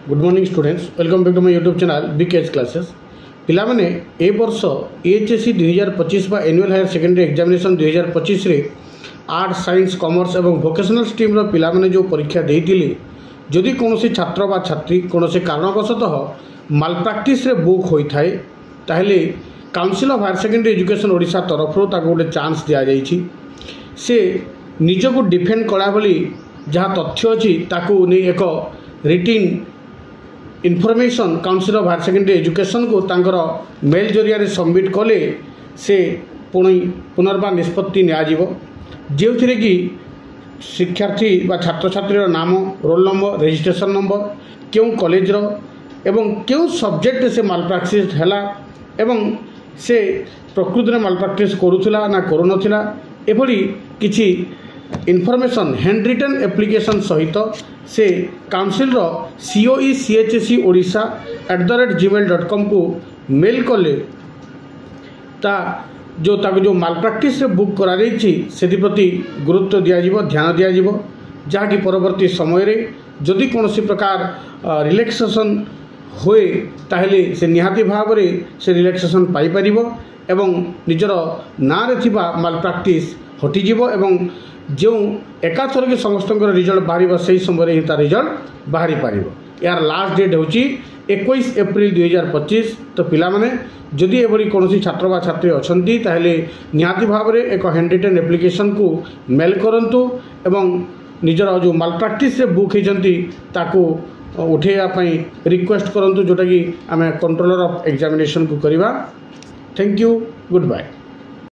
Good morning students, welcome back to my YouTube channel BKH classes. पिला माने ए वर्ष HSC 2025 बा एनुअल हायर सेकेंडरी एग्जामिनेशन 2025 रे art science commerce एवं vocational stream रो पिला माने जो परीक्षा देइतिले जदि कोनोसी छात्र बा छात्री कोनोसी कारणवशतः माल प्रैक्टिस रे बुक होई थाए ताहले council of higher secondary education Odisha तरफ ताको गोटे चांस दिया जाइछि। से निजको डिफेंड कला बोली जहाँ तथ्य अच्छी ताकू नहीं एक written information council of higher secondary education को तांकर मेल जरिया सबमिट कले से पुनर्बार निष्पत्ति नियाजिवो जो कि शिक्षार्थी बा छात्र छात्री नाम रोल नंबर रजिस्ट्रेशन नंबर क्यों कॉलेज रो एवं क्यों सब्जेक्ट से माल प्रैक्टिस हैला एवं से प्रकृति में माल प्रैक्टिस करूला ना करूनथिला एभली किछि इनफॉरमेशन हैंड रिटन एप्लिकेशन सहित से काउंसिल रो coechcoisa@gmail.com को मेल कले ता जो माल प्रैक्टिस बुक करा से प्रति गुरुत्व दिया ध्यान दिया जहाँकि परवर्ती समय रे जदि कौन प्रकार रिलैक्सेशन होए ताहले से निहाती भाव से रिलैक्सेशन पाई परिबो एवं निजर ना रे थिबा माल प्रैक्टिस हटिजिवो एवं जो एकाथर के समस्त रिजल्ट बाहर से समय ही रिजल्ट बाहरी पार। यार लास्ट डेट हूँ 21 एप्रिल 2025। तो पिला माने जदि एभली कौन छात्र बा छात्री अच्छी ताहले निहाती भाव में एक हैंड रिटन एप्लिकेशन को मेल करंतु एवं निजर जो माल प्रैक्टिस बुक होती ताकू उठेवाई रिक्वेस्ट करंतु जोटा कि आम कंट्रोलर ऑफ एग्जामिनेशन को करवा। Thank you, good bye.